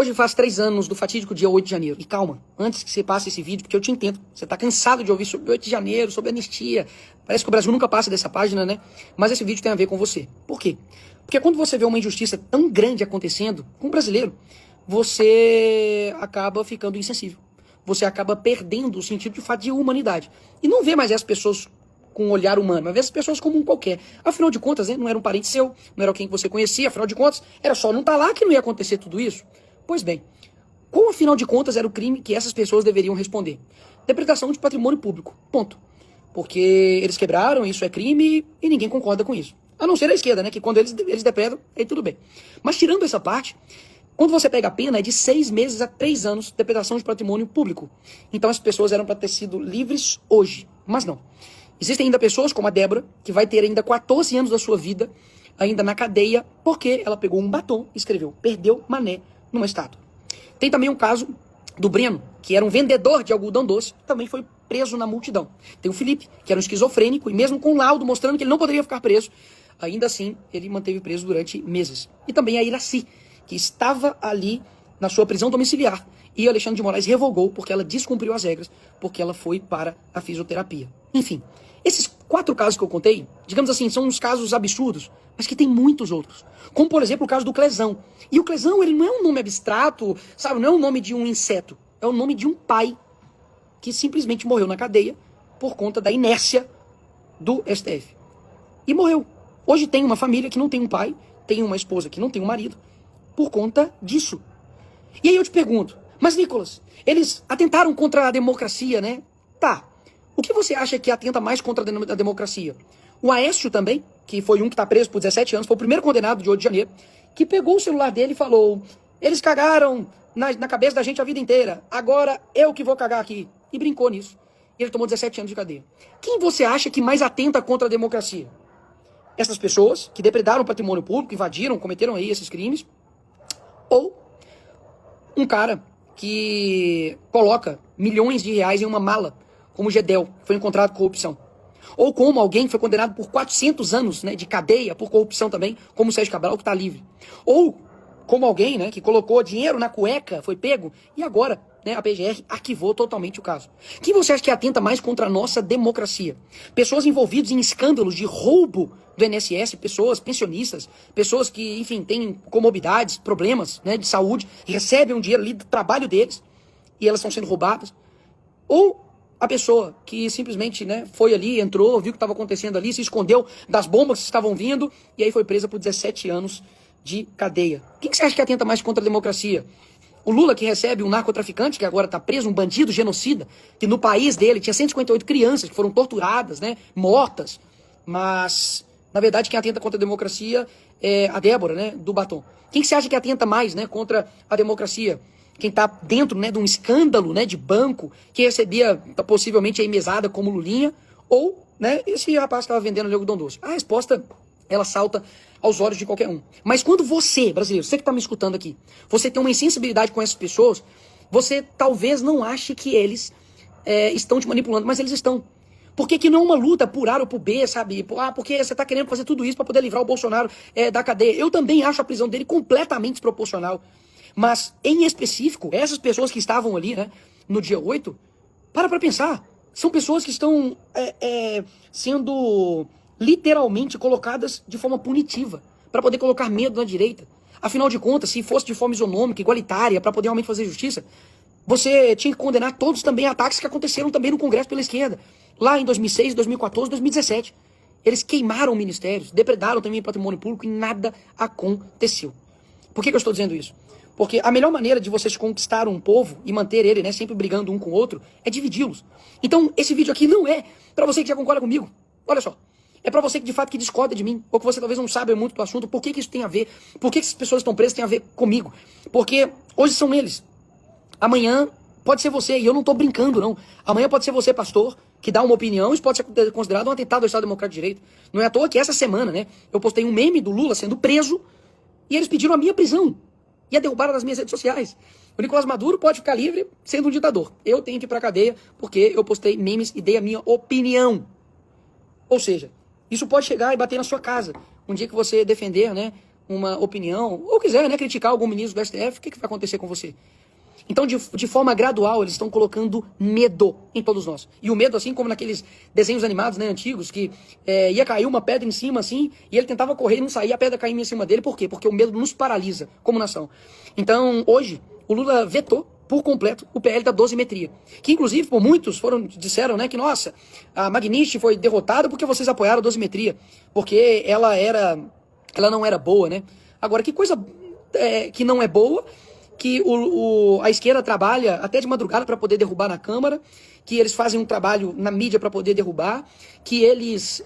Hoje faz 3 anos do fatídico dia 8 de janeiro. E calma, antes que você passe esse vídeo, porque eu te entendo. Você tá cansado de ouvir sobre 8 de janeiro, sobre anistia. Parece que o Brasil nunca passa dessa página, né? Mas esse vídeo tem a ver com você. Por quê? Porque quando você vê uma injustiça tão grande acontecendo com um brasileiro, você acaba ficando insensível. Você acaba perdendo o sentido de fato de humanidade. E não vê mais essas pessoas com um olhar humano, mas vê essas pessoas como um qualquer. Afinal de contas, né, não era um parente seu, não era alguém que você conhecia, afinal de contas, era só não estar lá que não ia acontecer tudo isso. Pois bem, qual afinal de contas era o crime que essas pessoas deveriam responder? Depredação de patrimônio público, ponto. Porque eles quebraram, isso é crime e ninguém concorda com isso. A não ser a esquerda, né, que quando eles depredam, aí tudo bem. Mas tirando essa parte, quando você pega a pena, é de 6 meses a 3 anos de depredação de patrimônio público. Então as pessoas eram para ter sido livres hoje, mas não. Existem ainda pessoas como a Débora, que vai ter ainda 14 anos da sua vida, ainda na cadeia, porque ela pegou um batom e escreveu "perdeu mané" numa estátua. Tem também um caso do Breno, que era um vendedor de algodão doce, também foi preso na multidão. Tem o Felipe, que era um esquizofrênico, e mesmo com laudo mostrando que ele não poderia ficar preso, ainda assim ele manteve preso durante meses. E também a Iraci, que estava ali na sua prisão domiciliar, e Alexandre de Moraes revogou porque ela descumpriu as regras, porque ela foi para a fisioterapia. Enfim, esses 4 casos que eu contei, digamos assim, são uns casos absurdos, mas que tem muitos outros. Como, por exemplo, o caso do Clesão. E o Clesão, ele não é um nome abstrato, sabe? Não é o nome de um inseto. É o nome de um pai que simplesmente morreu na cadeia por conta da inércia do STF. E morreu. Hoje tem uma família que não tem um pai, tem uma esposa que não tem um marido, por conta disso. E aí eu te pergunto, mas Nicolas, eles atentaram contra a democracia, né? Tá. O que você acha que atenta mais contra a democracia? O Aécio também, que foi um que está preso por 17 anos, foi o primeiro condenado de 8 de janeiro, que pegou o celular dele e falou: eles cagaram na cabeça da gente a vida inteira, agora eu que vou cagar aqui. E brincou nisso. E ele tomou 17 anos de cadeia. Quem você acha que mais atenta contra a democracia? Essas pessoas que depredaram o patrimônio público, invadiram, cometeram aí esses crimes? Ou um cara que coloca milhões de reais em uma mala, como Gedel, que foi encontrado com corrupção? Ou como alguém que foi condenado por 400 anos, né, de cadeia por corrupção também, como o Sérgio Cabral, que está livre? Ou como alguém, né, que colocou dinheiro na cueca, foi pego, e agora, né, a PGR arquivou totalmente o caso. Quem você acha que atenta mais contra a nossa democracia? Pessoas envolvidas em escândalos de roubo do INSS, pessoas pensionistas, pessoas que, enfim, têm comorbidades, problemas, né, de saúde, e recebem um dinheiro ali do trabalho deles, e elas estão sendo roubadas? Ou a pessoa que simplesmente, né, foi ali, entrou, viu o que estava acontecendo ali, se escondeu das bombas que estavam vindo, e aí foi presa por 17 anos de cadeia. Quem que você acha que atenta mais contra a democracia? O Lula, que recebe um narcotraficante, que agora está preso, um bandido genocida, que no país dele tinha 158 crianças que foram torturadas, né, mortas, mas, na verdade, quem atenta contra a democracia é a Débora, né, do batom. Quem que você acha que atenta mais, né, contra a democracia? Quem está dentro, né, de um escândalo, né, de banco, que recebia possivelmente aí mesada como Lulinha, ou, né, esse rapaz que estava vendendo algodão doce? A resposta, ela salta aos olhos de qualquer um. Mas quando você, brasileiro, você que está me escutando aqui, você tem uma insensibilidade com essas pessoas, você talvez não ache que eles estão te manipulando, mas eles estão. Por que não é uma luta por A ou por B, sabe? Porque você está querendo fazer tudo isso para poder livrar o Bolsonaro da cadeia. Eu também acho a prisão dele completamente desproporcional. Mas, em específico, essas pessoas que estavam ali, né, no dia 8, para pensar. São pessoas que estão sendo literalmente colocadas de forma punitiva, para poder colocar medo na direita. Afinal de contas, se fosse de forma isonômica, igualitária, para poder realmente fazer justiça, você tinha que condenar todos também ataques que aconteceram também no Congresso pela esquerda. Lá em 2006, 2014, 2017. Eles queimaram ministérios, depredaram também patrimônio público e nada aconteceu. Por que eu estou dizendo isso? Porque a melhor maneira de vocês conquistar um povo e manter ele, né, sempre brigando um com o outro, é dividi-los. Então, esse vídeo aqui não é para você que já concorda comigo. Olha só. É para você que de fato que discorda de mim, ou que você talvez não saiba muito do assunto, por que isso tem a ver, por que essas pessoas estão presas tem a ver comigo. Porque hoje são eles. Amanhã pode ser você, e eu não tô brincando, não. Amanhã pode ser você, pastor, que dá uma opinião, isso pode ser considerado um atentado ao Estado Democrático de Direito. Não é à toa que essa semana, né, eu postei um meme do Lula sendo preso, e eles pediram a minha prisão. E a derrubaram das minhas redes sociais. O Nicolás Maduro pode ficar livre sendo um ditador. Eu tenho que ir pra cadeia porque eu postei memes e dei a minha opinião. Ou seja, isso pode chegar e bater na sua casa. Um dia que você defender, né, uma opinião, ou quiser, né, criticar algum ministro do STF, o que vai acontecer com você? Então, de forma gradual, eles estão colocando medo em todos nós. E o medo, assim como naqueles desenhos animados, né, antigos, que ia cair uma pedra em cima, assim, e ele tentava correr e não saía, a pedra caía em cima dele. Por quê? Porque o medo nos paralisa como nação. Então, hoje, o Lula vetou por completo o PL da dosimetria. Que, inclusive, por muitos disseram, né, que, nossa, a Magnish foi derrotada porque vocês apoiaram a dosimetria. Porque ela não era boa, né? Agora, que coisa que não é boa, que a esquerda trabalha até de madrugada para poder derrubar na Câmara, que eles fazem um trabalho na mídia para poder derrubar, que eles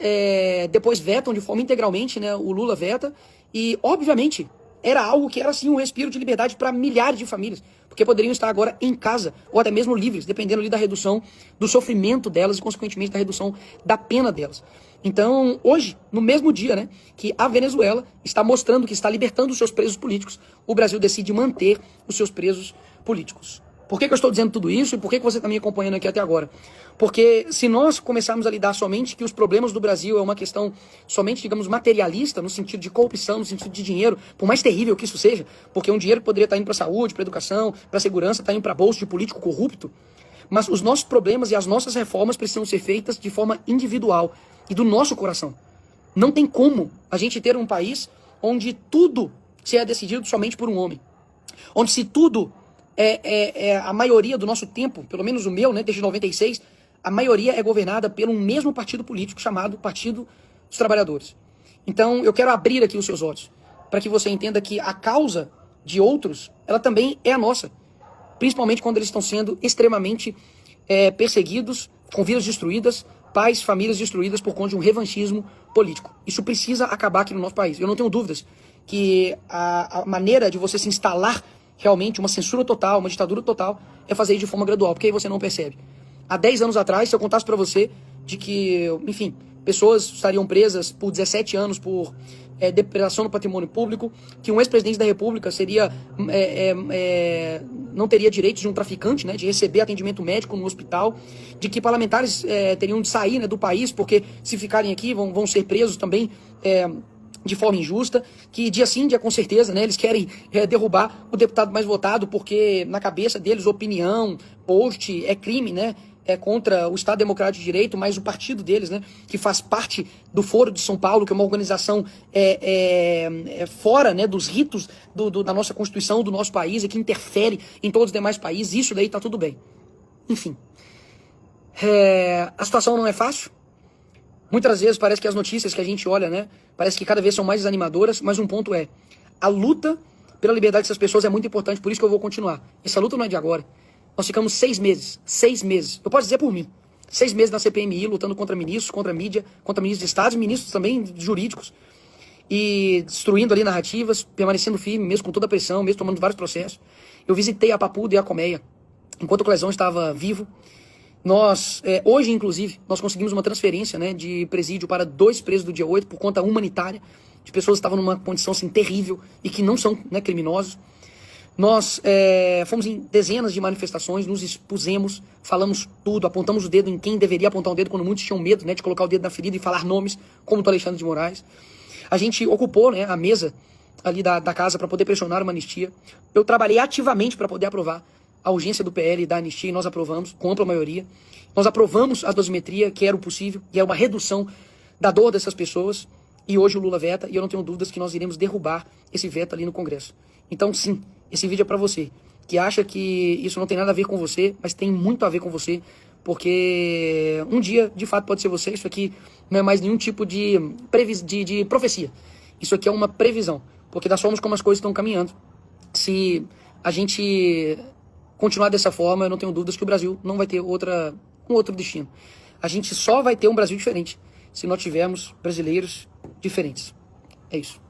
depois vetam de forma integralmente, né? O Lula veta, e, obviamente, era algo que era, assim, um respiro de liberdade para milhares de famílias, porque poderiam estar agora em casa, ou até mesmo livres, dependendo ali da redução do sofrimento delas e, consequentemente, da redução da pena delas. Então, hoje, no mesmo dia, né, que a Venezuela está mostrando que está libertando os seus presos políticos, o Brasil decide manter os seus presos políticos. Por que eu estou dizendo tudo isso e por que você está me acompanhando aqui até agora? Porque se nós começarmos a lidar somente que os problemas do Brasil é uma questão somente, digamos, materialista, no sentido de corrupção, no sentido de dinheiro, por mais terrível que isso seja, porque um dinheiro que poderia estar indo para a saúde, para a educação, para a segurança, está indo para bolso de político corrupto, mas os nossos problemas e as nossas reformas precisam ser feitas de forma individual e do nosso coração. Não tem como a gente ter um país onde tudo se é decidido somente por um homem. Onde se tudo a maioria do nosso tempo, pelo menos o meu, né, desde 96, a maioria é governada pelo mesmo partido político chamado Partido dos Trabalhadores. Então eu quero abrir aqui os seus olhos para que você entenda que a causa de outros, ela também é a nossa. Principalmente quando eles estão sendo extremamente perseguidos, com vidas destruídas, pais, famílias destruídas por conta de um revanchismo político. Isso precisa acabar aqui no nosso país. Eu não tenho dúvidas que a maneira de você se instalar realmente uma censura total, uma ditadura total, é fazer isso de forma gradual, porque aí você não percebe. Há 10 anos atrás, se eu contasse para você de que, enfim, pessoas estariam presas por 17 anos por depredação do patrimônio público, que um ex-presidente da República não teria direitos de um traficante, né, de receber atendimento médico no hospital, de que parlamentares teriam de sair, né, do país, porque se ficarem aqui vão ser presos também de forma injusta, que dia sim, dia com certeza, né, eles querem derrubar o deputado mais votado, porque na cabeça deles opinião, post é crime, né, é contra o Estado Democrático de Direito, mas o partido deles, né, que faz parte do Foro de São Paulo, que é uma organização fora, né, dos ritos da nossa Constituição, do nosso país, e que interfere em todos os demais países, isso daí tá tudo bem. Enfim, a situação não é fácil. Muitas vezes parece que as notícias que a gente olha, né, parece que cada vez são mais desanimadoras, mas um ponto é, a luta pela liberdade dessas pessoas é muito importante, por isso que eu vou continuar. Essa luta não é de agora. Nós ficamos 6 meses, eu posso dizer por mim, 6 meses na CPMI, lutando contra ministros, contra mídia, contra ministros de Estado, ministros também jurídicos, e destruindo ali narrativas, permanecendo firme, mesmo com toda a pressão, mesmo tomando vários processos. Eu visitei a Papuda e a Colmeia, enquanto o Clezão estava vivo. Nós, hoje inclusive, nós conseguimos uma transferência, né, de presídio para 2 presos do dia 8, por conta humanitária, de pessoas que estavam numa condição assim, terrível e que não são, né, criminosos. Nós fomos em dezenas de manifestações, nos expusemos, falamos tudo, apontamos o dedo em quem deveria apontar o dedo, quando muitos tinham medo, né, de colocar o dedo na ferida e falar nomes, como o Alexandre de Moraes. A gente ocupou, né, a mesa ali da casa para poder pressionar uma anistia. Eu trabalhei ativamente para poder aprovar a urgência do PL da anistia e nós aprovamos, com ampla maioria. Nós aprovamos a dosimetria, que era o possível, e é uma redução da dor dessas pessoas. E hoje o Lula veta, e eu não tenho dúvidas que nós iremos derrubar esse veto ali no Congresso. Então, sim, esse vídeo é para você, que acha que isso não tem nada a ver com você, mas tem muito a ver com você, porque um dia, de fato, pode ser você. Isso aqui não é mais nenhum tipo de profecia. Isso aqui é uma previsão, porque da forma como as coisas estão caminhando, se a gente continuar dessa forma, eu não tenho dúvidas que o Brasil não vai ter um outro destino. A gente só vai ter um Brasil diferente se nós tivermos brasileiros diferentes. É isso.